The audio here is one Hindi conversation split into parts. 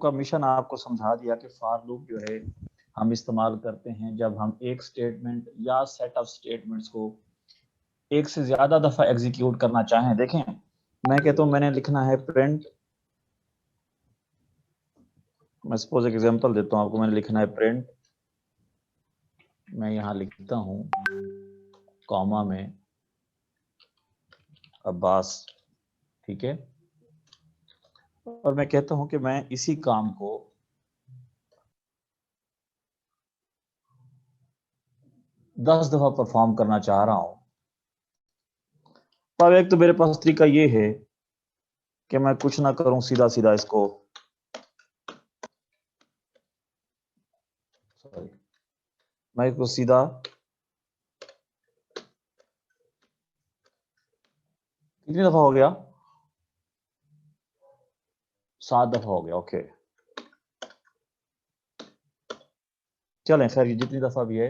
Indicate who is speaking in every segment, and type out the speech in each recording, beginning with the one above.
Speaker 1: का मिशन आपको समझा दिया कि फॉर लूप जो है हम इस्तेमाल करते हैं जब हम एक स्टेटमेंट या सेट ऑफ स्टेटमेंट्स को एक से ज्यादा दफा एग्जीक्यूट करना चाहें। देखें, मैं कहता हूं मैंने लिखना है प्रिंट, मैं सपोज एक एग्जांपल देता हूं आपको, मैंने लिखना है प्रिंट, मैं यहां लिखता हूं कॉमा में अब्बास, ठीक है, और मैं कहता हूं कि मैं इसी काम को 10 दफा परफॉर्म करना चाह रहा हूं। अब एक तो मेरे पास तरीका ये है कि मैं कुछ ना करूं, सीधा सीधा इसको मैं इसको सीधा कितनी दफा हो गया, 7 दफा हो गया, ओके चलें, खैर ये जितनी दफा भी है,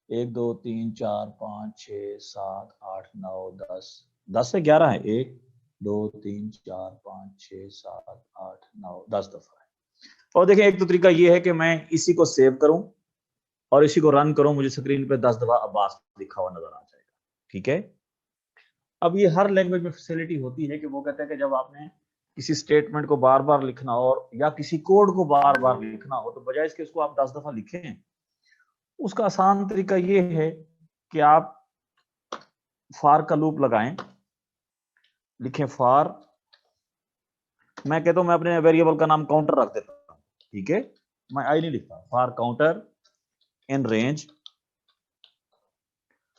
Speaker 1: 1 2 3 4 5 6 7 8 9 10, 10 से 11 है, 1 2 3 4 5 6 7 8 9 10 दफा है। और देखें, एक तो तरीका ये है कि मैं इसी को सेव करूं और इसी को रन करूं, मुझे स्क्रीन पे 10 दफा अब्बास लिखा हुआ नजर आ जाएगा, ठीक है। अब ये हर लैंग्वेज में फैसिलिटी होती है कि वो कहते हैं कि जब आपने किसी स्टेटमेंट को बार बार लिखना हो और या किसी कोड को बार बार लिखना हो, तो बजाय इसके उसको आप 10 दफा लिखें। उसका आसान तरीका ये है कि आप फॉर का लूप लगाएं, लिखें फॉर, मैं कहता हूं मैं अपने वेरिएबल का नाम काउंटर रख देता हूं, ठीक है, मैं आई नहीं लिखता, फॉर काउंटर इन रेंज।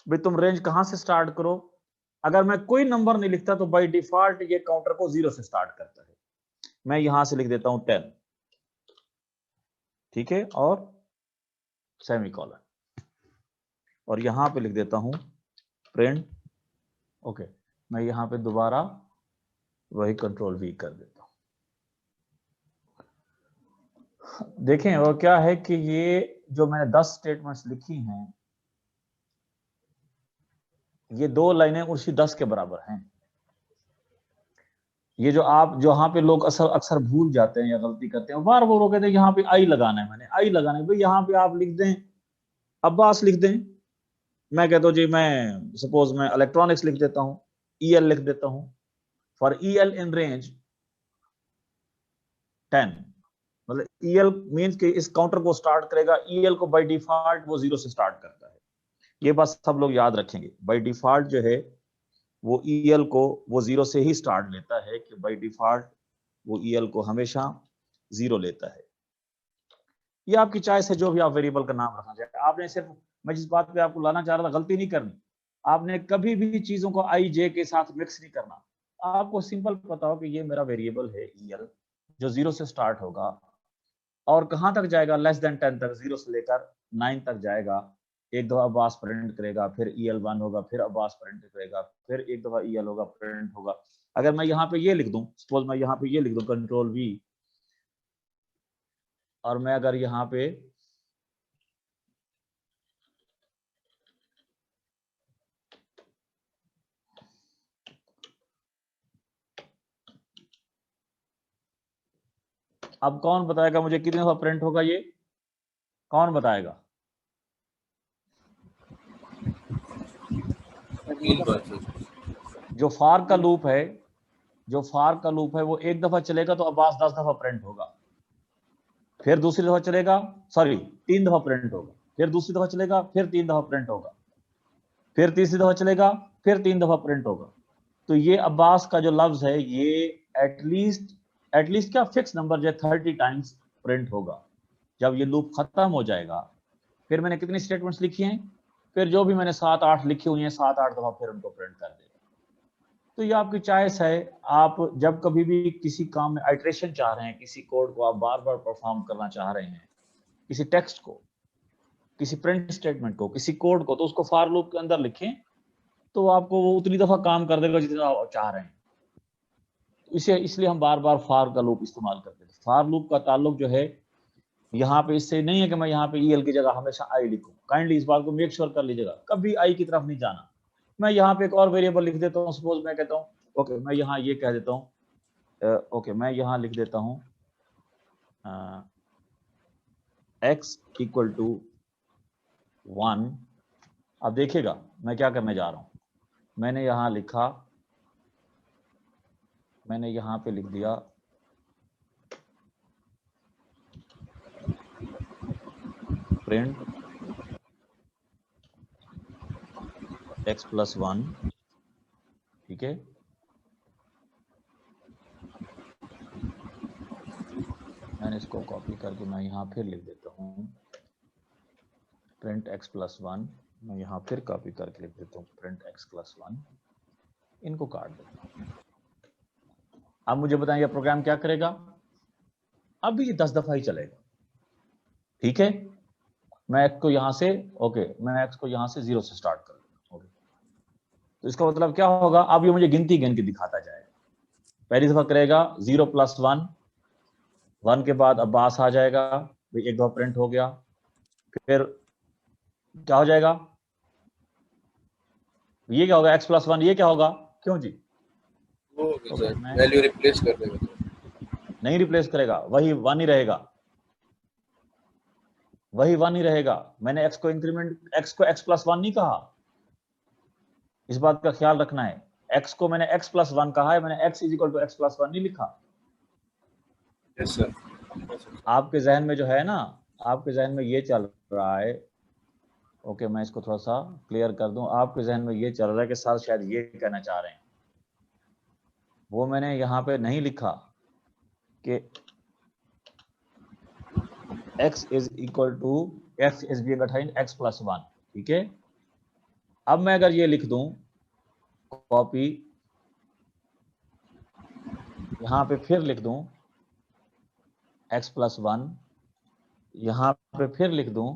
Speaker 1: भाई तुम रेंज कहां से स्टार्ट करो, अगर मैं कोई नंबर नहीं लिखता तो बाय डिफॉल्ट ये काउंटर को 0 से स्टार्ट करता है। मैं यहां से लिख देता हूं 10, ठीक है, और सेमीकोलन, और यहां पे लिख देता हूं प्रिंट, ओके, मैं यहां पे दोबारा वही कंट्रोल वी कर देता हूं। देखें वो क्या है कि ये जो मैंने 10 स्टेटमेंट्स लिखी हैं, ये 2 लाइनें उसी 10 के बराबर हैं। ये जो आप जो यहाँ पे लोग अक्सर भूल जाते हैं या गलती करते हैं, बार बार वो कहते हैं यहाँ पे आई लगाना है, मैंने आई लगाना है, भाई यहाँ पे आप लिख दें अब्बास लिख दें। मैं कहता हूँ जी, मैं सपोज मैं इलेक्ट्रॉनिक्स लिख देता हूँ, ईएल लिख देता हूँ, फॉर ईएल इन रेंज 10, मतलब ईएल मींस कि इस काउंटर को स्टार्ट करेगा, ईएल को बाय डिफॉल्ट वो 0 से स्टार्ट करता है। ये बात सब लोग याद रखेंगे, बाय डिफॉल्ट जो है वो ईएल को वो 0 से ही स्टार्ट लेता है, कि बाय डिफॉल्ट वो ईएल को हमेशा 0 लेता है। ये आपकी चॉइस है, जो भी आप वेरिएबल का नाम रखना चाहे। आपने सिर्फ, मैं जिस बात पे आपको लाना चाह रहा था, गलती नहीं करनी, आपने कभी भी चीजों को आई जे के साथ मिक्स नहीं करना। आपको सिंपल पता हो कि ये मेरा वेरिएबल है ईएल, जो 0 से स्टार्ट होगा और कहां तक जाएगा, लेस देन 10 तक, 0 से लेकर 9 तक जाएगा। एक दफा अब्बास प्रिंट करेगा, फिर ईएल 1 होगा, फिर अब्बास प्रिंट करेगा, फिर एक दफा ईएल होगा, प्रिंट होगा। अगर मैं यहाँ पे ये लिख दूं, सपोज मैं यहाँ पे ये लिख दूं कंट्रोल वी, और मैं अगर यहाँ पे अब कौन बताएगा मुझे कितने दफा प्रिंट होगा, ये कौन बताएगा? जो फॉर का लूप है, जो फॉर का लूप है वो एक दफा चलेगा तो अब्बास 10 दफा प्रिंट होगा, फिर दूसरी दफा चलेगा, सॉरी 3 दफा प्रिंट होगा, फिर दूसरी दफा चलेगा, फिर 3 दफा प्रिंट होगा, फिर तीसरी दफा चलेगा, फिर 3 दफा प्रिंट होगा। तो ये अब्बास का जो लफ्ज है ये एटलीस्ट क्या फिक्स नंबर जो 30 टाइम्स प्रिंट होगा। जब ये लूप खत्म हो जाएगा, फिर मैंने कितनी स्टेटमेंट्स लिखी हैं, फिर जो भी मैंने 7-8 लिखी हुई हैं, 7-8 दफा फिर उनको प्रिंट कर देगा। तो ये आपकी चॉइस है, आप जब कभी भी किसी काम में आइट्रेशन चाह रहे हैं, किसी कोड को आप बार बार परफॉर्म करना चाह रहे हैं, किसी टेक्स्ट को, किसी प्रिंट स्टेटमेंट को, किसी कोड को, तो उसको फॉर लूप के अंदर लिखें, तो आपको वो उतनी दफा काम कर देगा जितना आप चाह रहे हैं। इसे इसलिए हम बार बार फॉर का लूप इस्तेमाल करते हैं। फॉर लूप का ताल्लुक जो है यहाँ पे इससे नहीं है कि मैं यहाँ पे ईएल की जगह हमेशा आई लिखूं। काइंडली इस बात को मेक श्योर कर लीजिएगा, कभी आई की तरफ नहीं जाना। मैं यहाँ पे एक और वेरिएबल लिख देता हूँ, सपोज मैं कहता हूँ ओके, मैं यहाँ ये कह देता हूँ ओके, मैं यहाँ लिख देता हूँ x इक्वल टू 1। अब देखिएगा मैं क्या करने जा रहा हूं, मैंने यहां लिखा, मैंने यहां पे लिख दिया प्रिंट x प्लस 1, ठीक है। मैंने इसको कॉपी करके मैं यहां फिर लिख देता हूं प्रिंट x प्लस 1, मैं यहां फिर कॉपी करके लिख देता हूं प्रिंट x प्लस 1, इनको काट देता हूं। अब मुझे बताएं ये प्रोग्राम क्या करेगा, अब ये 10 दफा ही चलेगा, ठीक है। मैं x को यहां से मैं x को यहां से 0 से स्टार्ट कर दूंगा, तो इसका मतलब क्या होगा, अब ये मुझे गिनती गिन के दिखाता जाएगा। पहली दफा करेगा 0 प्लस 1, 1 के बाद अब्बास आ जाएगा, एक दफा प्रिंट हो गया, फिर क्या हो जाएगा, ये क्या होगा x प्लस 1, ये क्या होगा, क्यों जी,
Speaker 2: वो वैल्यू रिप्लेस कर देगा,
Speaker 1: नहीं रिप्लेस करेगा, वही 1 ही रहेगा, वही 1 ही रहेगा। मैंने x को इंक्रीमेंट, x को x प्लस 1 नहीं कहा, इस बात का ख्याल रखना है। x को मैंने x प्लस 1 कहा है, मैंने x is equal to x plus 1 नहीं लिखा।
Speaker 2: Yes sir.
Speaker 1: आपके जहन में जो है ना, आपके जहन में ये चल रहा है, ओके मैं इसको थोड़ा सा क्लियर कर दूं, आपके जहन में ये चल रहा है कि सर शायद ये कहना चाह रहे हैं, वो मैंने यहाँ पे नहीं लिखा कि x is equal to x is being assigned x plus 1, ठीक है। अब मैं अगर ये लिख दूं कॉपी, यहाँ पे फिर लिख दूं x प्लस 1, यहाँ पे फिर लिख दूं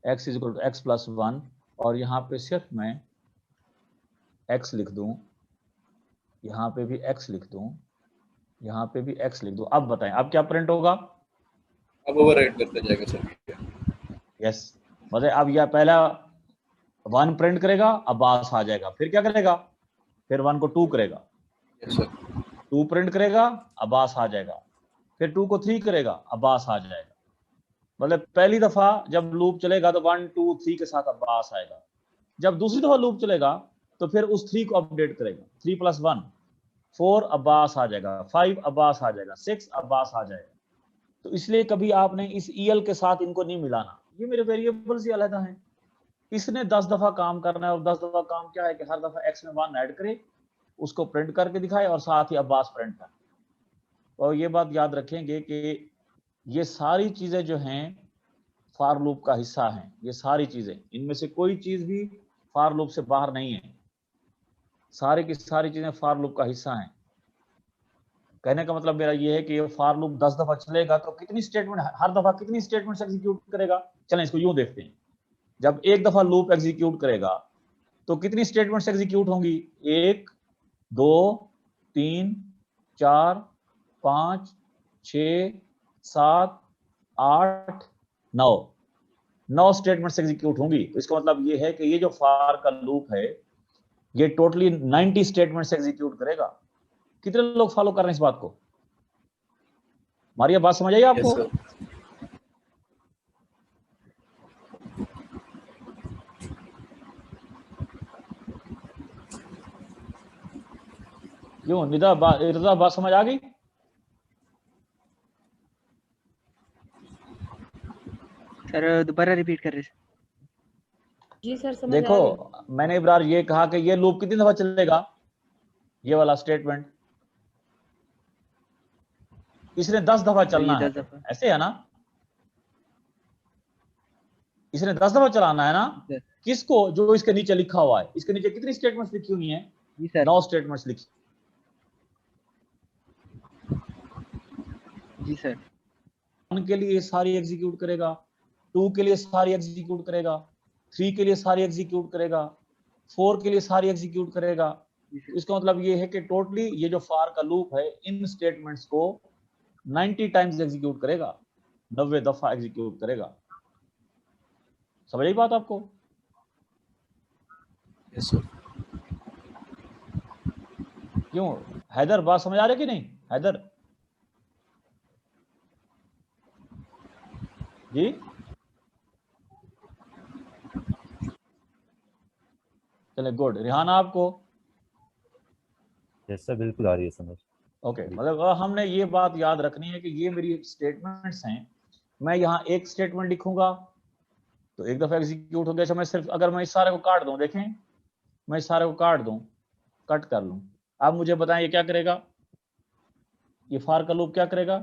Speaker 1: x is equal to x plus 1, और यहाँ पे सिर्फ मैं x लिख दूं, यहाँ पे भी x लिख दूं, यहाँ पे भी x लिख दूं। अब बताएं अब क्या प्रिंट होगा,
Speaker 2: अब ओवरराइट करता जाएगा सर।
Speaker 1: यस, मतलब अब यह पहला 1 प्रिंट करेगा, अब्बास आ जाएगा, फिर क्या करेगा, फिर 1 को 2 करेगा,
Speaker 2: यस सर।
Speaker 1: 2 प्रिंट करेगा, अब्बास आ जाएगा, फिर 2 को 3 करेगा, अब्बास आ जाएगा। मतलब पहली दफा जब लूप चलेगा तो 1 2 3 के साथ अब्बास आएगा, जब दूसरी दफा लूप चलेगा तो फिर उस 3 को अपडेट करेगा, 3 प्लस 1 4 अब्बास आ जाएगा, 5 अब्बास आ जाएगा, 6 अब्बास आ जाएगा। तो इसलिए कभी आपने इस ईएल के साथ इनको नहीं मिलाना, ये मेरे वेरिएबल्स ही अलग हैं। इसने 10 दफा काम करना है, और 10 दफा काम क्या है कि हर दफा x में 1 ऐड करे, उसको प्रिंट करके दिखाए और साथ ही अब्बास प्रिंट करे। और ये बात याद रखेंगे कि ये सारी चीजें जो हैं फॉर लूप का हिस्सा हैं, ये सारी चीजें, इनमें से कोई चीज भी फॉर लूप से बाहर नहीं है, सारी की सारी चीजें फॉर लूप का हिस्सा हैं। कहने का मतलब मेरा ये है कि ये फॉर लूप 10 दफा चलेगा तो कितनी स्टेटमेंट, हर दफा कितनी स्टेटमेंट्स एग्जीक्यूट करेगा। चलें इसको यूं देखते हैं, जब एक दफा लूप एग्जीक्यूट करेगा तो कितनी स्टेटमेंट्स एग्जीक्यूट होंगी, 1 2 3 4 5 6 7 8 9 स्टेटमेंट्स एग्जीक्यूट होंगी। तो इसका मतलब ये है कि ये जो फॉर का लूप है ये टोटली 90 स्टेटमेंट्स एग्जीक्यूट करेगा। कितने लोग फॉलो कर रहे हैं इस बात को, हमारी बात समझ आई आपको?
Speaker 2: Yes sir.
Speaker 1: क्यों निदा बात समझ आ गई?
Speaker 3: सर दोबारा रिपीट कर रहे हैं।
Speaker 4: जी सर समझ
Speaker 1: देखो
Speaker 4: आ गई।
Speaker 1: मैंने इब्रार ये कहा कि ये लूप कितनी दफा चलेगा, ये वाला स्टेटमेंट इसने 10 दफा चलना है,
Speaker 3: 10 दफा।
Speaker 1: ऐसे है ना, इसने 10 दफा चलाना है ना।
Speaker 3: सर।
Speaker 1: किसको, जो इसके नीचे लिखा हुआ है, इसके नीचे कितनी स्टेटमेंट्स लिखी हुई हैं,
Speaker 3: जी सर।
Speaker 1: 9 स्टेटमेंट्स लिखी।
Speaker 3: जी सर।
Speaker 1: 1 के लिए सारी एग्जीक्यूट करेगा, 2 के लिए सारी एग्जीक्यूट करेगा, 3 के लिए सारी एग्जीक्यूट करेगा, 4 के लिए सारी एग्जीक्यूट करेगा। तो इसका मतलब ये है कि टोटली ये जो फॉर का लूप है इन स्टेटमेंट्स को 90 टाइम्स एग्जीक्यूट करेगा, 90 दफा एग्जीक्यूट करेगा। समझ आई बात आपको?
Speaker 2: Yes sir.
Speaker 1: क्यों हैदर, बात समझ आ रही कि नहीं हैदर? जी चले गुड। रिहाना आपको?
Speaker 5: यस सर, बिल्कुल आ रही है समझ।
Speaker 1: ओके मतलब हमने ये बात याद रखनी है कि ये मेरी स्टेटमेंट्स हैं, मैं यहाँ एक स्टेटमेंट लिखूंगा तो एक दफा एग्जीक्यूट हो गया। अच्छा मैं सिर्फ अगर मैं इस सारे को काट दूं, देखें मैं इस सारे को काट दूं, कट कर लूं, आप मुझे बताएं ये क्या करेगा, ये फार का लूप क्या करेगा?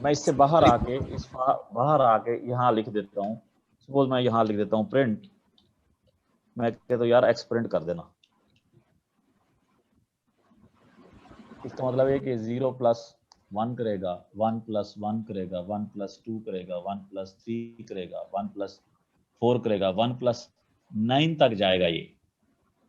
Speaker 1: मैं इससे बाहर आके बाहर आके यहाँ लिख देता हूँ, सपोज मैं यहाँ लिख देता हूँ प्रिंट, मैं कहता हूँ यार एक्स प्रिंट कर देना। इसका मतलब है कि 0 + 1 करेगा, 1 + 1 करेगा, 1 + 2 करेगा, 1 + 3 करेगा, 1 + 4 करेगा, 1 + 9 तक जाएगा ये,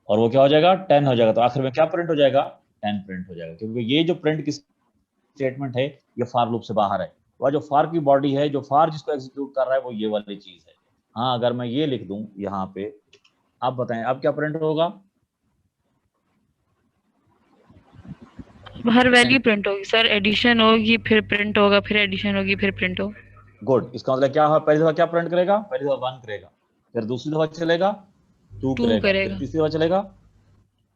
Speaker 1: और वो क्या हो जाएगा 10 हो जाएगा। तो आखिर में क्या प्रिंट हो जाएगा? 10 प्रिंट हो जाएगा, क्योंकि ये जो प्रिंट की स्टेटमेंट है ये फार लूप से बाहर है। वह जो फार की बॉडी है, जो फार जिसको एग्जीक्यूट कर रहा है वो ये वाली चीज है। हाँ अगर मैं ये लिख दूं यहाँ पे, आप बताएं अब क्या प्रिंट होगा?
Speaker 4: हर वैल्यू प्रिंट होगी सर, एडिशन होगी फिर प्रिंट होगा, फिर एडिशन होगी फिर प्रिंट होगा।
Speaker 1: गुड। इसका मतलब क्या है, पहली दफा क्या प्रिंट करेगा? पहली दफा 1 करेगा, फिर दूसरी दफा चलेगा 2
Speaker 4: 2
Speaker 1: करेगा, फिर
Speaker 4: करेगा,
Speaker 1: तीसरी दफा चलेगा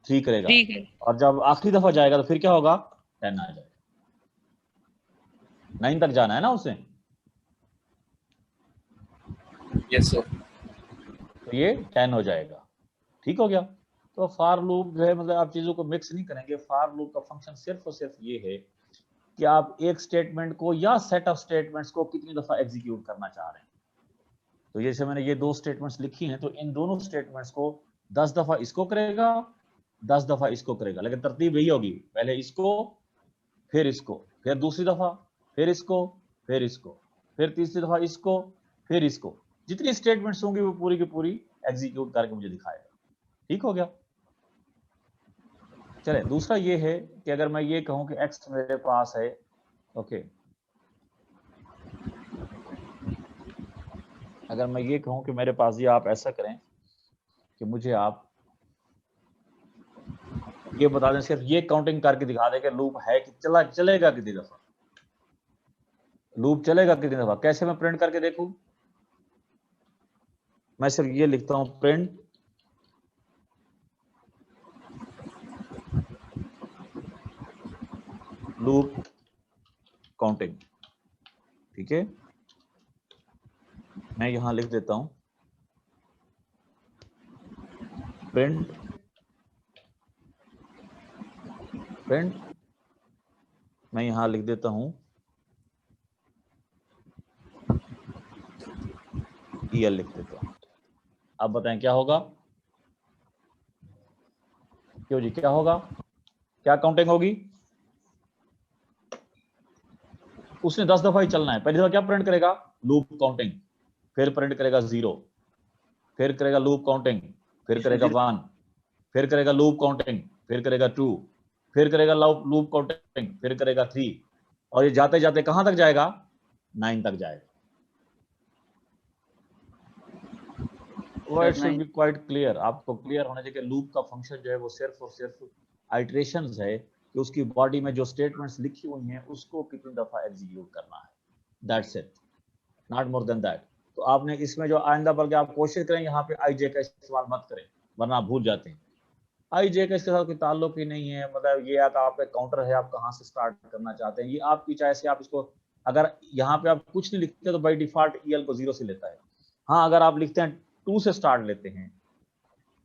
Speaker 1: 3 करेगा,
Speaker 4: 3 करेगा।
Speaker 1: और जब आखिरी दफा जाएगा तो फिर क्या होगा? 10 आ जाएगा। 9 तक जाना है ना उसे,
Speaker 2: यस सर।
Speaker 1: तो ये 10 हो जाएगा। ठीक हो गया। तो फार लूप जो है मतलब आप चीजों को मिक्स नहीं करेंगे। फार लूप का फंक्शन सिर्फ और सिर्फ ये है कि आप एक स्टेटमेंट को या सेट ऑफ स्टेटमेंट्स को कितनी दफा एग्जीक्यूट करना चाह रहे हैं। तो जैसे मैंने ये 2 स्टेटमेंट्स लिखी हैं, तो इन दोनों स्टेटमेंट्स को 10 दफा इसको करेगा, 10 दफा इसको करेगा, लेकिन तरतीब यही होगी, पहले इसको, फिर इसको, फिर दूसरी दफा, फिर इसको, फिर इसको, फिर तीसरी दफा इसको, फिर इसको। जितनी स्टेटमेंट्स होंगी वो पूरी की पूरी एग्जीक्यूट करके मुझे दिखाएगा। ठीक हो गया। चले दूसरा ये है कि अगर मैं ये कहूं कि x मेरे पास है, ओके, अगर मैं ये कहूं कि मेरे पास, ये आप ऐसा करें कि मुझे आप ये बता दें, सिर्फ ये काउंटिंग करके दिखा दें कि लूप है कि चलेगा कितनी दफा, लूप चलेगा कितनी दफा। कैसे मैं प्रिंट करके देखूं? मैं सिर्फ ये लिखता हूं प्रिंट लूप काउंटिंग। ठीक है, मैं यहां लिख देता हूं प्रिंट मैं यहां लिख देता हूं EL लिख देता हूं। अब बताएं क्या होगा? क्यों जी क्या होगा? क्या काउंटिंग होगी? उसने 10 दफा ही चलना है। पहली दफा क्या प्रिंट करेगा? लूप काउंटिंग, फिर प्रिंट करेगा 0, फिर करेगा लूप काउंटिंग, फिर करेगा 1, फिर करेगा लूप काउंटिंग, फिर करेगा 2, फिर करेगा लूप काउंटिंग, फिर करेगा 3, और ये जाते जाते कहां तक जाएगा? 9 तक जाएगा। It should be quite clear, आपको क्लियर होना चाहिए कि लूप का फंक्शन जो है वो सिर्फ और सिर्फ आइटरेशंस है कि उसकी बॉडी में जो स्टेटमेंट्स लिखी हुई हैं उसको कितनी दफा एग्जीक्यूट करना है, that's it, not more than that. तो आपने इसमें जो आइंदा बल्कि आप कोशिश करें यहाँ पे आई जे का इस्तेमाल मत करें, वरना आप भूल जाते हैं। आई जे का इसके साथ कोई ताल्लुक ही नहीं है, मतलब ये आता आपका काउंटर है, आप कहाँ से स्टार्ट करना चाहते हैं, ये आपकी चॉइस है। आप इसको अगर यहाँ पे आप कुछ नहीं लिखते तो बाई डिफॉल्ट EL को 0 से लेता है। हाँ अगर आप लिखते हैं 2 से स्टार्ट लेते हैं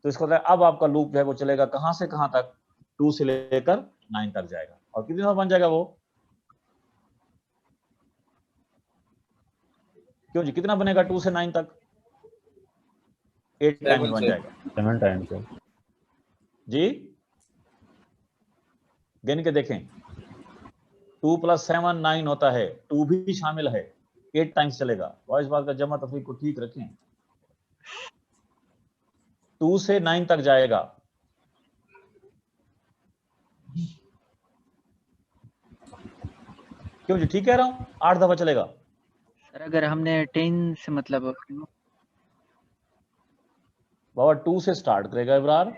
Speaker 1: तो इसका मतलब अब आपका लूप जो है वो चलेगा कहां से कहां तक? 2 से लेकर 9 तक जाएगा। और कितनी दफा बन जाएगा वो? क्यों जी कितना बनेगा 2 से 9 तक? 8 टाइम्स बन जाएगा।
Speaker 5: 7 टाइम्स सर
Speaker 1: जी गिन के देखें, 2 + 7 9 होता है, 2 भी शामिल है, 8 टाइम्स चलेगा। और इस बात का जमा तफरीक को ठीक रखें, 2 से 9 तक जाएगा। क्यों जी ठीक कह रहा हूं? 8 दफा चलेगा।
Speaker 3: सर अगर हमने 10 से मतलब
Speaker 1: बाबा 2 से स्टार्ट करेगा इब्रार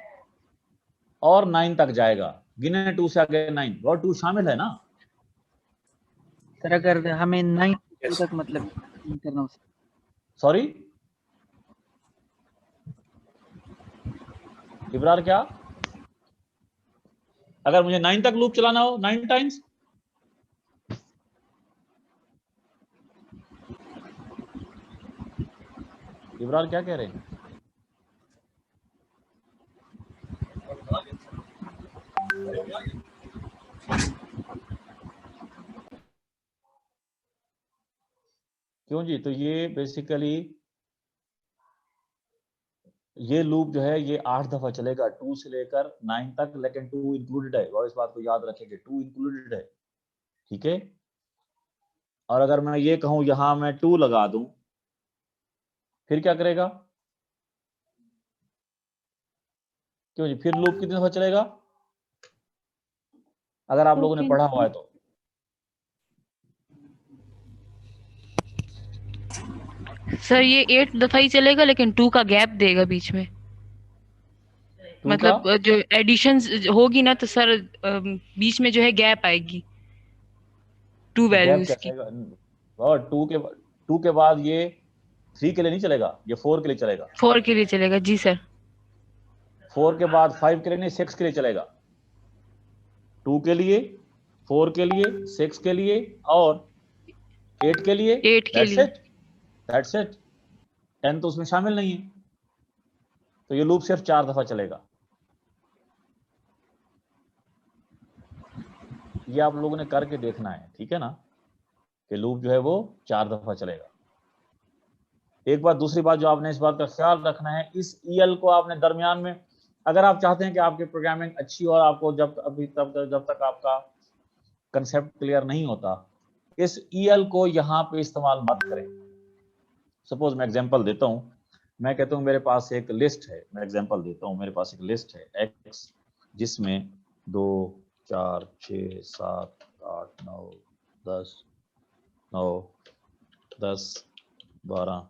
Speaker 1: और 9 तक जाएगा। गिने 2 से आगे 9, बाबा 2 शामिल है ना,
Speaker 3: सर अगर हमें 9
Speaker 2: Yes.
Speaker 3: तक मतलब करना हो
Speaker 1: सॉरी इब्रार, क्या? अगर मुझे 9 तक लूप चलाना हो 9 टाइम्स, इब्रार क्या कह रहे हैं? क्यों जी? तो ये बेसिकली ये लूप जो है ये 8 दफा चलेगा 2 से लेकर 9 तक, लेकिन 2 इंक्लूडेड है, और इस बात को याद रखेंगे 2 इंक्लूडेड है, ठीक है। और अगर मैं ये कहूं यहां मैं 2 लगा दूं, फिर क्या करेगा? क्यों जी? फिर लूप कितने दफा चलेगा? अगर आप लोगों ने पढ़ा हुआ है तो
Speaker 4: सर ये 8 दफा ही चलेगा लेकिन 2 का गैप देगा बीच में।
Speaker 1: 2
Speaker 4: मतलब
Speaker 1: का
Speaker 4: जो एडिशन होगी ना तो सर बीच में जो है गैप आएगी 2
Speaker 1: गैप
Speaker 4: वैल्यूज
Speaker 1: कैसे
Speaker 4: की।
Speaker 1: आएगा? और 2 के बाद ये 3 के लिए नहीं चलेगा, ये 4 के लिए चलेगा।
Speaker 4: 4 के लिए चलेगा जी सर।
Speaker 1: 4 के बाद 5 के लिए नहीं, 6 के लिए चलेगा। 2 के लिए, 4 के लिए, 6 के लिए और 8 के लिए।
Speaker 4: 8 के
Speaker 1: दैट्स
Speaker 4: लिए।
Speaker 1: It, that's it. 10 तो उसमें शामिल नहीं है, तो ये लूप सिर्फ 4 दफा चलेगा। ये आप लोगों ने करके देखना है, ठीक है ना, कि लूप जो है वो 4 दफा चलेगा। एक बात, दूसरी बात जो आपने इस बात का ख्याल रखना है, इस ईएल को आपने दरमियान में, अगर आप चाहते हैं कि आपकी प्रोग्रामिंग अच्छी और आपको जब तक आपका कंसेप्ट क्लियर नहीं होता, इस ईएल को यहां पे इस्तेमाल मत करें। सपोज मैं एग्जांपल देता हूं, मैं कहता हूं मेरे पास एक लिस्ट है, मैं एग्जांपल देता हूं, मेरे पास एक लिस्ट है एक्स, जिसमें 2 4 6 7 8 9 10 9 10 12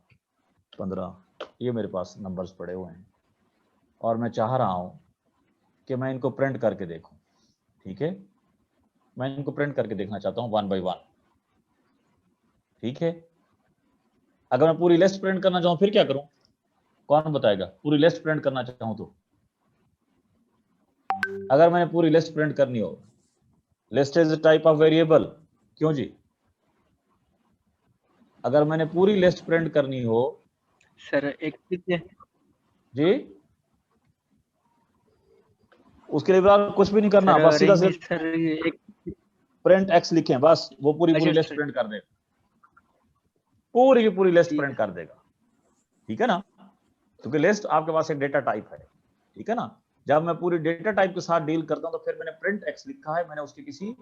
Speaker 1: 15, ये मेरे पास नंबर्स पड़े हुए हैं, और मैं चाह रहा हूं कि मैं इनको प्रिंट करके देखूं, ठीक है। मैं इनको प्रिंट करके देखना चाहता हूं 1 बाय 1, ठीक है। अगर मैं पूरी लिस्ट प्रिंट करना चाहूं फिर क्या करूं? कौन बताएगा? पूरी लिस्ट प्रिंट करना चाहूं तो, अगर मैंने पूरी लिस्ट प्रिंट करनी हो, list is a type of variable, क्यों जी? अगर मैंने पूरी लिस्ट प्रिंट करनी हो
Speaker 3: सर एक
Speaker 1: जी, उसके लिए कुछ भी नहीं करना,
Speaker 3: सर
Speaker 1: बस सीधा
Speaker 3: रेंज
Speaker 1: सिर्फ
Speaker 3: सर एक
Speaker 1: प्रिंट एक्स लिखें, बस वो पूरी
Speaker 3: अच्छा
Speaker 1: लिस्ट
Speaker 3: सर
Speaker 1: प्रिंट कर देगा, पूरी की पूरी लिस्ट
Speaker 3: ठीक
Speaker 1: प्रिंट कर देगा, ठीक है ना, क्योंकि लिस्ट आपके पास एक डेटा टाइप है, ठीक है ना। जब मैं पूरी डेटा टाइप के साथ डील करता हूं तो फिर मैंने प्रिंट एक्स लिखा है, मैंने उसके किसी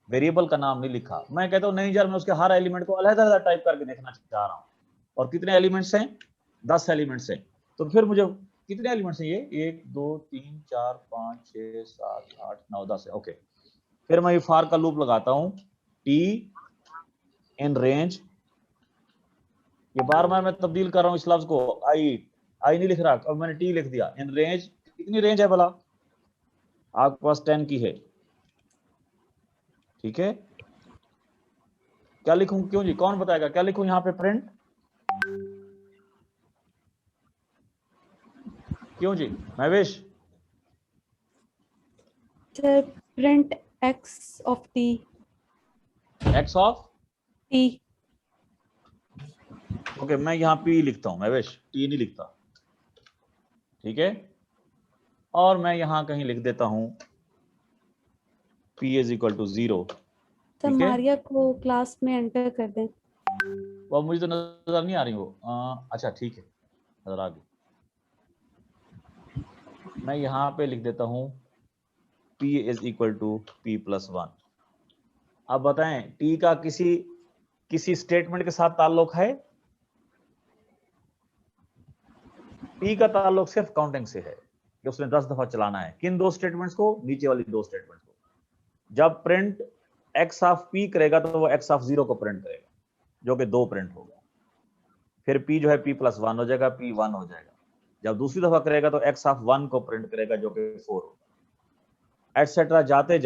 Speaker 1: वेरिएबल का नाम नहीं लिखा। मैं कहता हूं नहीं यार, मैं उसके हर एलिमेंट को अलग-अलग टाइप करके देखना चाह रहा हूं, और कितने एलिमेंट्स हैं? 10 एलिमेंट्स हैं। तो फिर मुझे कितने एलिमेंट्स हैं? ये 1 2 3 4 5 6 7 8 9 10 है, ओके। फिर मैं ये फॉर का लूप लगाता हूं, टी इन रेंज, ये बार बार मैं तब्दील कर रहा हूं इस लफ्ज को, आई नहीं लिख रहा, अब मैंने टी लिख दिया। इन रेंज, कितनी रेंज है भला? आपके पास 10 की है, ठीक है। क्या लिखूं? क्यों जी? कौन बताएगा क्या लिखूं यहां पे? प्रिंट, क्यों जी? Mahvesh,
Speaker 6: Sir, print x of t.
Speaker 1: X of,
Speaker 6: T.
Speaker 1: Okay, मैं यहां पी लिखता हूं महवेश, टी नहीं लिखता, ठीक है। और मैं यहां कहीं लिख देता हूं p is equal to 0,
Speaker 6: sir
Speaker 1: ठीक है।
Speaker 6: मारिया को क्लास में एंटर कर दें।
Speaker 1: वो मुझे तो नजर नहीं आ रही वो, अच्छा ठीक है, नजर आ गई। मैं यहां पे लिख देता हूं p is equal to p plus 1। अब बताएं, t का किसी स्टेटमेंट के साथ ताल्लुक है? t का ताल्लुक सिर्फ काउंटिंग से है कि उसने 10 दफा चलाना है। किन 2 स्टेटमेंट्स को? नीचे वाली 2 स्टेटमेंट्स को। जब प्रिंट x ऑफ p करेगा तो वो x ऑफ 0 को प्रिंट करेगा, जो कि 2 प्रिंट होगा। फिर p जो है p प्लस 1 हो जाएगा, p 1 हो जाएगा। जब दूसरी दफा करेगा तो x ऑफ 1 को प्रिंट करेगा, जो कि 4 होगा, एटसेट्रा। जाते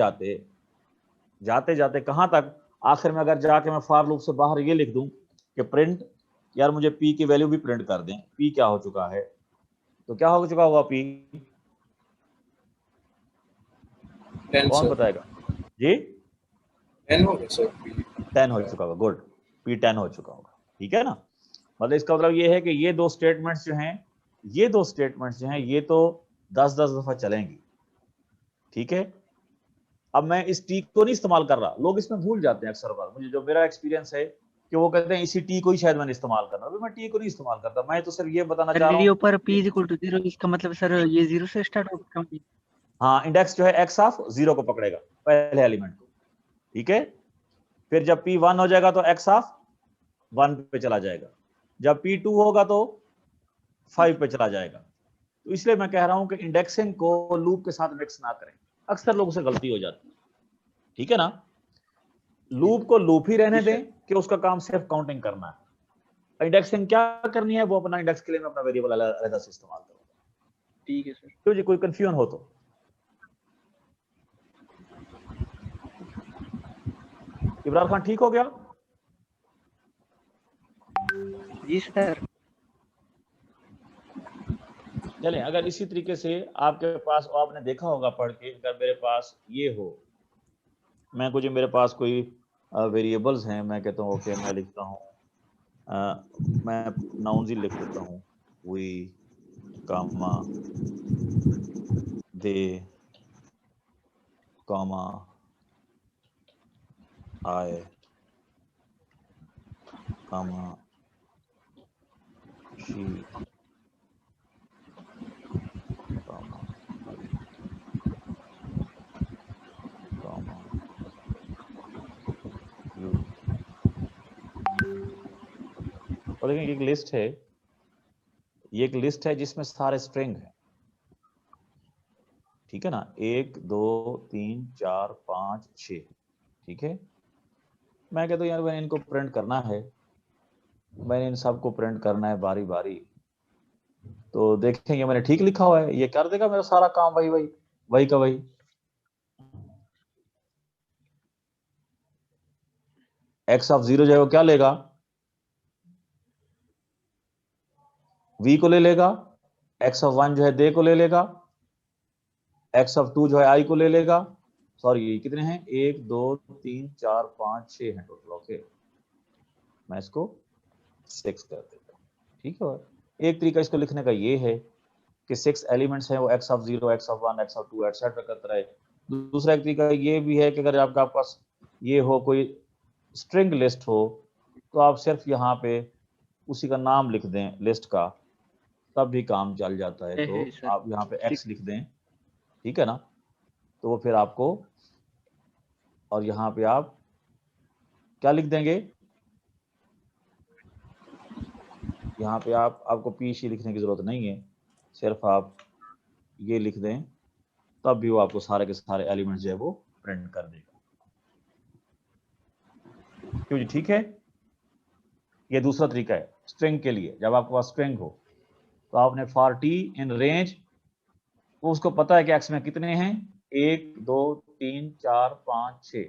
Speaker 1: जाते कहां तक? आखिर में अगर जाके मैं फॉर लूप से बाहर ये लिख दूं कि प्रिंट, यार मुझे p की वैल्यू भी प्रिंट कर दें, p क्या हो चुका है, तो क्या हो चुका होगा p?
Speaker 2: 10
Speaker 1: कौन
Speaker 2: सर,
Speaker 1: बताएगा जी?
Speaker 2: 10 होगा सर,
Speaker 1: 10 हो चुका होगा, गुड, p 10 हो चुका होगा, ठीक है ना। मतलब इसका मतलब ये है कि ये दो स्टेटमेंट्स जो हैं, ये दो स्टेटमेंट्स जो हैं, ये तो 10-10 दफा चलेंगी, ठीक है। अब मैं इस टी को नहीं इस्तेमाल कर रहा, लोग इसमें भूल जाते हैं अक्सर बार, मुझे जो मेरा एक्सपीरियंस है कि वो कहते हैं इसी टी को ही शायद मैंने इस्तेमाल करना, अभी मैं टी को नहीं इस्तेमाल करता, मैं तो सिर्फ ये बताना चाह
Speaker 3: सर
Speaker 1: रहा
Speaker 3: ये
Speaker 1: हूँ।
Speaker 3: ऊपर p इज इक्वल टू 0, इसका मतलब सर ये 0 से स्टार्ट होगा।
Speaker 1: हाँ, इंडेक्स जो है एक्स ऑफ 0 को पकड़ेगा, पहले एलिमेंट को, ठीक है। फिर जब p 1 हो जाएगा तो एक्स ऑफ 1 पे चला जाएगा, जब p 2 होगा तो 5 पे चला जाएगा। तो इसलिए मैं कह रहा हूं कि इंडेक्सिंग को लूप के साथ मिक्स ना करें, अक्सर लोगों से गलती हो जाती है, ठीक है ना। लूप को लूप ही रहने दें कि उसका काम सिर्फ काउंटिंग करना है। इंडेक्सिंग क्या करनी है वो अपना इंडेक्स के लिए मैं अपना वेरिएबल अलग से इस्तेमाल करूंगा,
Speaker 3: ठीक है सर।
Speaker 1: तो जी कोई कंफ्यूजन हो तो। इब्रार खान ठीक हो गया?
Speaker 3: जी सर।
Speaker 1: चलें, अगर इसी तरीके से आपके पास, आपने देखा होगा पढ़ के, अगर मेरे पास ये हो, मैं कुछ मेरे पास कोई वेरिएबल्स हैं, मैं कहता हूँ ओके मैं लिखता हूँ, मैं नाउन्स ही लिख देता हूँ, we comma they comma I comma she comma comma you. और देखिए एक लिस्ट है, ये एक लिस्ट है जिसमें सारे स्ट्रिंग है, ठीक है ना, 1 2 3 4 5 6, ठीक है। मैं कहता हूँ यार मैंने इनको प्रिंट करना है, मैंने इन सबको प्रिंट करना है बारी बारी, तो देखेंगे मैंने ठीक लिखा हुआ है, ये कर देगा मेरा सारा काम, वही वही वही का वही। एक्स ऑफ 0 जो है वो क्या लेगा, v को ले लेगा, एक्स ऑफ 1 जो है दे को ले लेगा, एक्स ऑफ 2 जो है आई को ले लेगा, सॉरी कितने हैं, 1 2 3 4 5 6 हैं टोटल, ओके मैं इसको 6 कर देता हूँ, ठीक है। एक तरीका इसको लिखने का ये है कि 6 एलिमेंट्स हैं, वो x of 0 x of 1 x of 2 etcetera करता रहे। दूसरा एक तरीका ये भी है कि अगर आपका पास ये हो, कोई स्ट्रिंग लिस्ट हो, तो आप सिर्फ यहाँ पे उसी का नाम लिख दें लिस्ट का, तब भी काम चल जाता है। तो आप यहाँ पे x लिख दें, ठीक है ना, तो वो फिर आपको, और यहाँ पे आप क्या लिख देंगे, यहाँ पे आपको p शी लिखने की जरूरत नहीं है, सिर्फ आप ये लिख दें, तब भी वो आपको सारे के सारे एलिमेंट्स जो है वो प्रिंट कर देगा, क्यों जी, ठीक है। ये दूसरा तरीका है स्ट्रिंग के लिए, जब आपके पास स्ट्रिंग हो तो आपने फॉर टी इन रेंज, वो उसको पता है कि एक्स में कितने हैं, 1 2 3 4 5 6,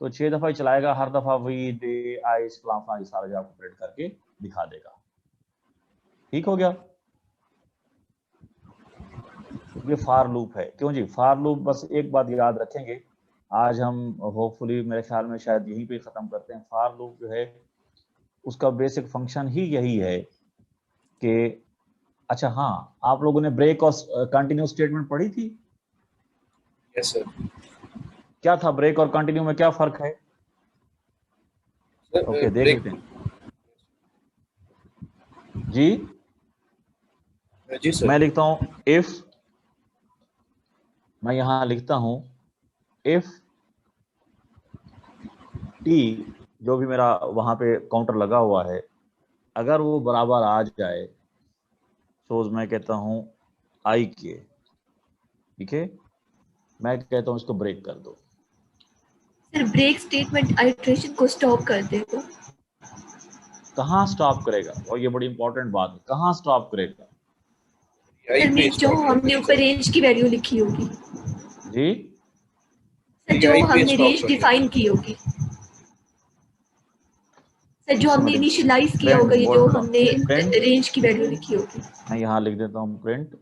Speaker 1: तो 6 दफा ही चलाएगा, हर दफा वी दे आई फलां सारा जो आपको प्रिंट करके दिखा देगा, ठीक हो गया। ये फॉर लूप है, क्यों जी, फॉर लूप बस एक बात याद रखेंगे, आज हम होपफुली मेरे ख्याल में शायद यहीं पे खत्म करते हैं। फॉर लूप जो है उसका बेसिक फंक्शन ही यही है कि, अच्छा हाँ, आप लोगों ने ब्रेक और कंटिन्यू स्टेटमेंट पढ़ी थी?
Speaker 2: Yes sir.
Speaker 1: क्या था ब्रेक और कंटिन्यू में, क्या फर्क है? ओके देख लेते हैं जी।
Speaker 2: जी सर।
Speaker 1: मैं लिखता हूं इफ, मैं यहां लिखता हूं इफ टी, जो भी मेरा वहां पे काउंटर लगा हुआ है, अगर वो बराबर आ जाए, सपोज मैं कहता हूं आई के, ठीक है, मैं कहता हूं इसको ब्रेक कर दो।
Speaker 7: सर ब्रेक स्टेटमेंट आइटरेशन को स्टॉप कर देगा।
Speaker 1: कहाँ स्टॉप करेगा, और ये बड़ी इंपॉर्टेंट बात है, कहाँ स्टॉप करेगा?
Speaker 7: सर में जो हमने ऊपर रेंज की वैल्यू लिखी होगी
Speaker 1: जी,
Speaker 7: सर, जो हमने रेंज डिफाइन की होगी। सर जो हमने इनिशियलाइज किया होगा, ये जो हमने
Speaker 1: Print.
Speaker 7: रेंज की वैल्यू लिखी होगी।
Speaker 1: मैं यहाँ लिख देता हूँ प्रिंट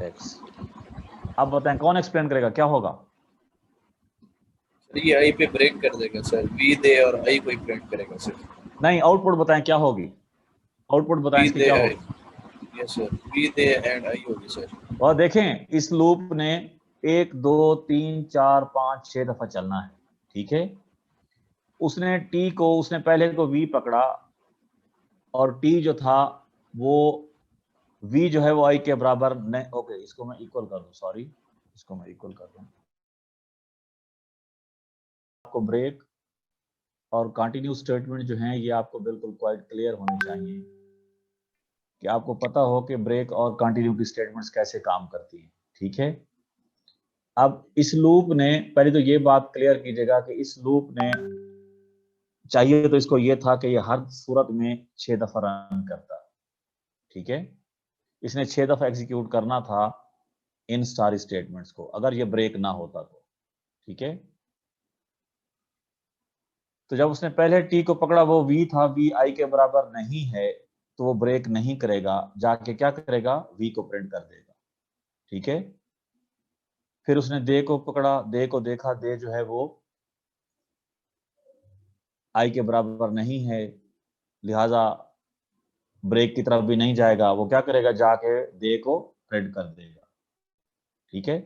Speaker 1: एक्स। अब बताएं कौन एक्सप्लेन करेगा, क्या होगा?
Speaker 2: सर ये आई पे ब्रेक कर देगा सर, वी दे और आई को ही प्रिंट करेगा सर।
Speaker 1: नहीं, आउटपुट बताएं क्या होगी, आउटपुट बताएं
Speaker 2: वी
Speaker 1: इसकी
Speaker 2: दे
Speaker 1: क्या
Speaker 2: आई,
Speaker 1: होगी।
Speaker 2: Yes sir, we they and I होगी सर।
Speaker 1: और देखें इस लूप ने 1 2 3 4 5 6 दफा चलना है, ठीक है। उसने टी को, उसने पहले को वी पकड़ा और टी जो था वो v जो है वो i के बराबर नहीं। ओके, इसको मैं इक्वल कर दूं, सॉरी, इसको मैं इक्वल कर दूं। आपको ब्रेक और कंटिन्यू स्टेटमेंट जो हैं ये आपको बिल्कुल क्वाइट क्लियर होने चाहिए कि आपको पता हो कि ब्रेक और कंटिन्यू की स्टेटमेंट्स कैसे काम करती हैं, ठीक है। अब इस लूप ने, पहले तो ये बात क्लियर कीजिएगा कि इस लूप ने चाहिए तो इसको ये था कि ये हर सूरत में 6 दफा रन करता, ठीक है। इसने 6 दफा एग्जीक्यूट करना था इन स्टार स्टेटमेंट्स को, अगर ये ब्रेक ना होता तो, ठीक है। तो जब उसने पहले टी को पकड़ा वो वी था, वी आई के बराबर नहीं है, तो वो ब्रेक नहीं करेगा, जाके क्या करेगा, वी को प्रिंट कर देगा, ठीक है। फिर उसने दे को पकड़ा, दे को देखा, दे जो है वो आई के बराबर नहीं है, लिहाजा ब्रेक की तरफ भी नहीं जाएगा, वो क्या करेगा, जाके दे को प्रिंट कर देगा, ठीक है।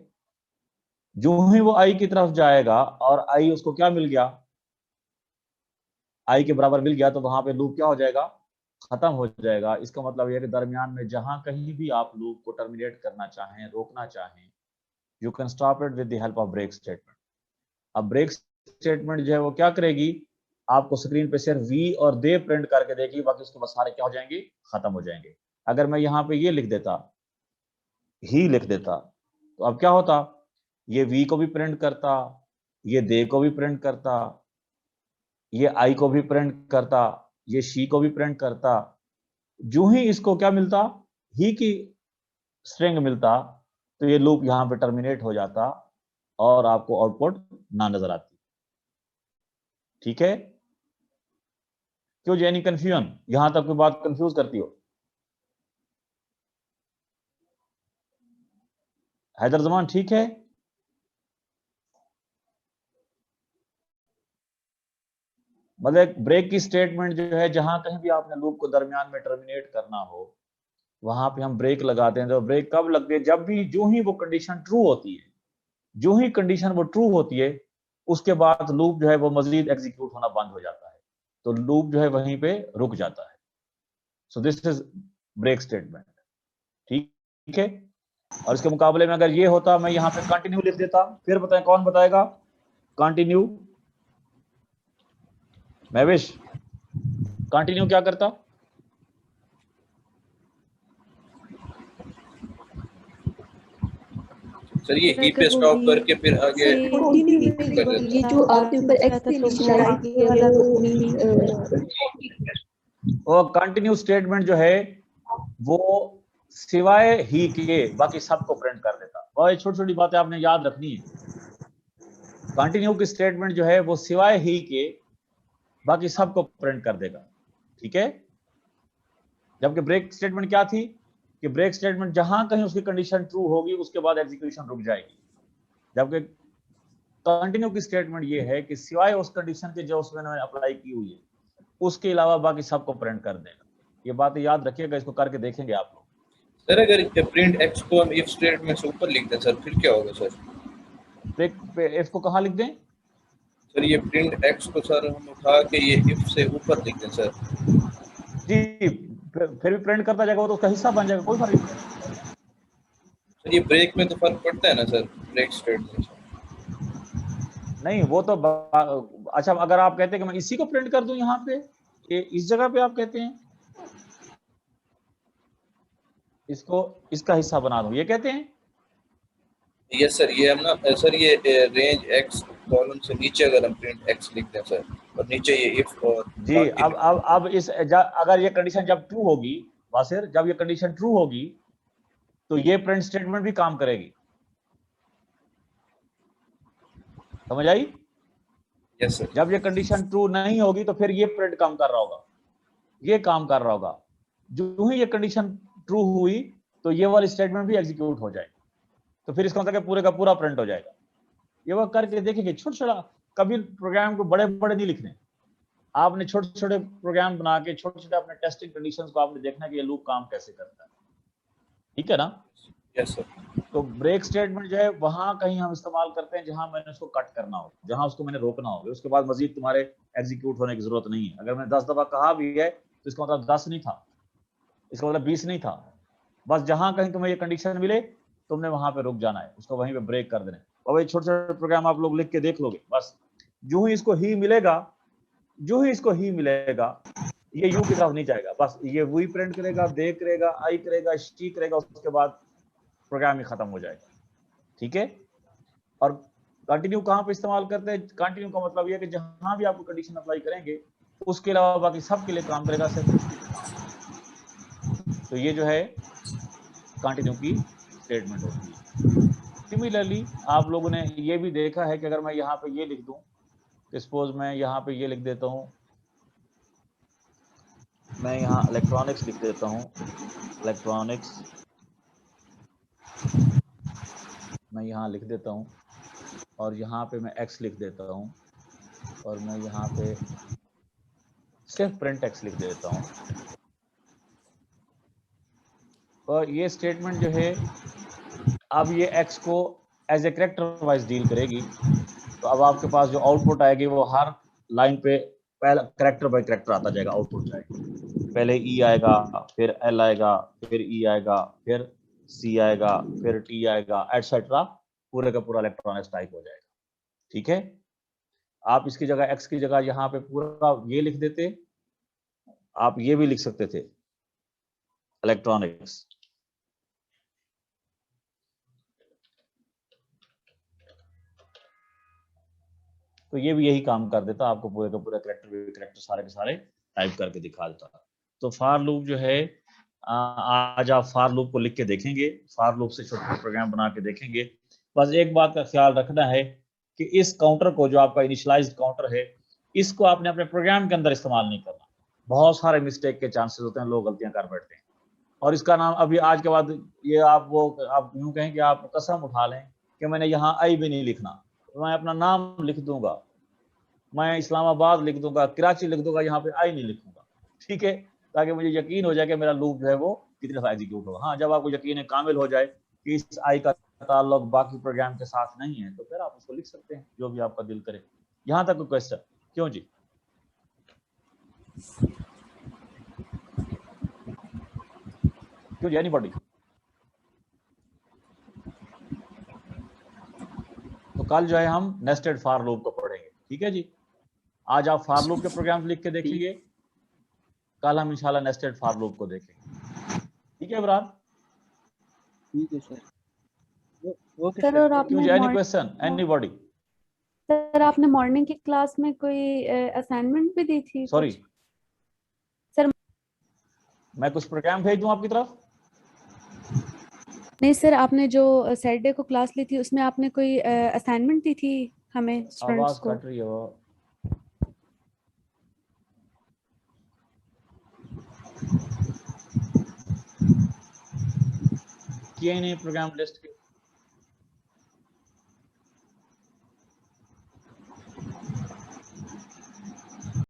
Speaker 1: जो ही वो आई की तरफ जाएगा और आई उसको क्या मिल गया, आई के बराबर मिल गया, तो वहां पे लूप क्या हो जाएगा, खत्म हो जाएगा। इसका मतलब यह है कि दरमियान में जहां कहीं भी आप लूप को टर्मिनेट करना चाहें, रोकना चाहें, you can stop it with the help of break statement. अब ब्रेक स्टेटमेंट जो है वो क्या करेगी, आपको स्क्रीन पे सिर्फ वी और दे प्रिंट करके देगी, बाकी उसके बाद सारे क्या हो जाएंगे, खत्म हो जाएंगे। अगर मैं यहाँ पे ये लिख देता, ही लिख देता, तो अब क्या होता, ये वी को भी प्रिंट करता, ये दे को भी प्रिंट करता, ये आई को भी प्रिंट करता, ये शी को भी प्रिंट करता। जो ही इसको क्या मिलता, ही की स्ट्रिंग मिलता, तो ये लूप यहां पे टर्मिनेट हो जाता और आपको आउटपुट ना नजर आती, ठीक है। क्यों जी, एनी कंफ्यूजन? यहां तक कोई बात कंफ्यूज करती हो? हैदर जमान ठीक है? मतलब ब्रेक की स्टेटमेंट जो है, जहां कहीं भी आपने लूप को दरमियान में टर्मिनेट करना हो, वहां पे हम ब्रेक लगाते हैं। तो ब्रेक कब लगती है, जब भी जो ही वो कंडीशन ट्रू होती है, जो ही कंडीशन वो ट्रू होती है, उसके बाद लूप जो है वो मजीद एग्जीक्यूट होना बंद हो जाता है, तो लूप जो है वहीं पे रुक जाता है। So this is break statement, ठीक है। और इसके मुकाबले में अगर ये होता, मैं यहाँ पे कंटिन्यू लिख देता, फिर बताएं कौन बताएगा कंटिन्यू? महविश, कंटिन्यू क्या करता?
Speaker 2: सर ये ही पे स्टॉप करके फिर आगे
Speaker 7: ये जो आपने ऊपर एक्स पे इनिशियलाइज किया है
Speaker 1: वो कंटिन्यू स्टेटमेंट जो है वो सिवाय ही के बाकी सबको प्रिंट कर देता। और छोटी छोटी बातें आपने याद रखनी है। कंटिन्यू की स्टेटमेंट जो है वो सिवाय ही के बाकी सबको प्रिंट कर देगा, ठीक है। जबकि ब्रेक स्टेटमेंट क्या थी कि ब्रेक स्टेटमेंट जहां कहीं उसकी कंडीशन ट्रू होगी उसके बाद एग्जीक्यूशन रुक जाएगी। जबकि कंटिन्यू की स्टेटमेंट ये है कि सिवाय उस कंडीशन के जो उसमें अप्लाई की हुई है उसके अलावा बाकी सबको प्रिंट कर देगा। ये बातें याद रखिएगा, इसको करके देखेंगे आप लोग।
Speaker 2: सर अगर प्रिंट एक्स को हम इफ स्टेटमेंट से ऊपर लिख दें सर, फिर क्या होगा सर?
Speaker 1: ब्रेक पे इफ को कहां लिख दें
Speaker 2: सर? ये प्रिंट एक्स को सर हम उठा के ये इफ से ऊपर लिख दें सर?
Speaker 1: जी, फिर भी प्रिंट करता जाएगा, वो तो उसका हिस्सा बन जाएगा, कोई फर्क नहीं।
Speaker 2: सर ये ब्रेक में तो फर्क पड़ता है ना सर, ब्रेक स्टेटमेंट
Speaker 1: नहीं वो तो अच्छा, अगर आप कहते हैं कि मैं इसी को प्रिंट कर दूं यहाँ पे, ये इस जगह पे आप कहते हैं इसको इसका हिस्सा बना दूं, ये कहते हैं?
Speaker 2: यस सर, ये हम ना सर ये रेंज एक्स कॉलम से नीचे अगर हम प्रिंट एक्स लिख दें सर, और नीचे ये इफ और
Speaker 1: जी। अब इस अगर ये कंडीशन जब ट्रू होगी वासिर, जब ये कंडीशन ट्रू होगी तो ये प्रिंट स्टेटमेंट भी काम करेगी। समझ आई?
Speaker 2: Yes sir.
Speaker 1: जब ये कंडीशन ट्रू नहीं होगी तो फिर ये प्रिंट काम कर रहा होगा, ये काम कर रहा होगा। जो ही ये कंडीशन ट्रू हुई तो ये वाली स्टेटमेंट भी एग्जीक्यूट हो जाएगी, तो फिर इसका मतलब पूरे का पूरा प्रिंट हो जाएगा। ये वो करके देखेंगे, छोटा छोटा, कभी प्रोग्राम को बड़े बड़े नहीं लिखने, आपने छोटे छोटे प्रोग्राम बना के छोटे छोटे अपने टेस्टिंग कंडीशंस को आपने देखना कि ये लूप काम कैसे करता है, ठीक है ना?
Speaker 2: Yes sir.
Speaker 1: तो ब्रेक स्टेटमेंट जो है वहां कहीं हम इस्तेमाल करते हैं जहां मैंने उसको कट करना हो, जहां उसको मैंने रोकना हो, उसके बाद मजीद तुम्हारे एग्जीक्यूट होने की जरूरत नहीं है। अगर मैंने 10 दफा कहा भी है तो इसका मतलब 10 नहीं था, इसका मतलब 20 नहीं था, बस जहां कहीं तुम्हें ये कंडीशन मिले तुमने वहां पे रुक जाना है, उसको वहीं पे ब्रेक कर देना है। और वही छोटे छोटे प्रोग्राम आप लोग लिख के देख लोगे, बस जो ही इसको ही मिलेगा, जो ही इसको ही मिलेगा, ये यू की तरफ नहीं जाएगा, बस ये वी प्रिंट करेगा, दे करेगा, आई करेगा, शी करेगा, उसके बाद प्रोग्राम ही खत्म हो जाएगा, ठीक है? और कंटिन्यू कहां पे इस्तेमाल करते हैं? कंटिन्यू का मतलब ये है कि जहां भी आपको कंडीशन अप्लाई करेंगे उसके अलावा बाकी सब के लिए काम करेगा सिर्फ। तो ये जो है कंटिन्यू की स्टेटमेंट होती है। सिमिलरली आप लोगों ने ये भी देखा है कि अगर मैं यहाँ पे ये लिख दूं, सपोज मैं यहाँ पे ये लिख देता हूँ, मैं यहाँ इलेक्ट्रॉनिक्स लिख देता हूँ, इलेक्ट्रॉनिक्स मैं यहाँ लिख देता हूँ, और यहाँ पे मैं x लिख देता हूँ, और मैं यहाँ पे सिर्फ प्रिंट x लिख देता हूँ। और ये स्टेटमेंट जो है अब ये x को as a character wise deal करेगी। तो अब आपके पास जो आउटपुट आएगी वो हर लाइन पे पहला कैरेक्टर बाय कैरेक्टर आता जाएगा, आउटपुट जाएगा। पहले ई आएगा, फिर एल आएगा, फिर ई आएगा, फिर सी आएगा, फिर टी आएगा, एटसेट्रा, पूरे का पूरा इलेक्ट्रॉनिक्स टाइप हो जाएगा, ठीक है? आप इसकी जगह एक्स की जगह यहाँ पे पूरा ये लिख देते, आप ये भी लिख सकते थे इलेक्ट्रॉनिक्स। तो ये भी यही काम कर देता, आपको पूरे का पूरा कैरेक्टर सारे के सारे टाइप करके दिखा देता। तो फार लूप जो है आज आप फार लूप को लिख के देखेंगे, फार लूप से छोटे प्रोग्राम बना के देखेंगे। बस एक बात का ख्याल रखना है कि इस काउंटर को, जो आपका इनिशियलाइज्ड काउंटर है, इसको आपने अपने प्रोग्राम के अंदर इस्तेमाल नहीं करना। बहुत सारे मिस्टेक के चांसेस होते हैं, लोग गलतियां कर बैठते हैं। और इसका नाम अभी आज के बाद ये आप यूं कहें कि आप कसम उठा लें कि मैंने यहाँ आई भी नहीं लिखना, मैं अपना नाम लिख दूंगा, मैं इस्लामाबाद लिख दूंगा, कराची लिख दूंगा, यहाँ पे आई नहीं लिखूंगा, ठीक है? ताकि मुझे यकीन हो जाए कि मेरा लूप जो है वो कितनी दफा एग्जीक्यूट होगा। हाँ, जब आपको यकीन कामिल हो जाए कि इस आई का ताल्लुक बाकी प्रोग्राम के साथ नहीं है, तो फिर आप उसको लिख सकते हैं जो भी आपका दिल करे। यहाँ तक कोई क्वेश्चन? क्यों जी? क्यों जी? एनीबॉडी? तो कल जो है हम नेस्टेड फॉर लूप को पढ़ेंगे, ठीक है जी? आज आप फॉर लूप के प्रोग्राम लिख के देखिए, कल हम इंशाल्लाह नेस्टेड फॉर लूप को देखेंगे, ठीक है इमरान?
Speaker 3: ठीक है सर। ओके
Speaker 6: सर, और
Speaker 3: सर।
Speaker 6: आपने
Speaker 1: एनी क्वेश्चन? एनीबॉडी?
Speaker 6: सर, आपने मॉर्निंग की क्लास में कोई असाइनमेंट भी दी थी?
Speaker 1: सॉरी
Speaker 6: सर,
Speaker 1: मैं कुछ प्रोग्राम भेज दूं आपकी तरफ?
Speaker 6: नहीं सर, आपने जो सैटरडे को क्लास ली थी उसमें आपने कोई असाइनमेंट दी थी हमें स्टूडेंट्स
Speaker 1: आवाज
Speaker 6: को?
Speaker 1: कट रही है वो। किए नहीं प्रोग्राम लिस्ट के?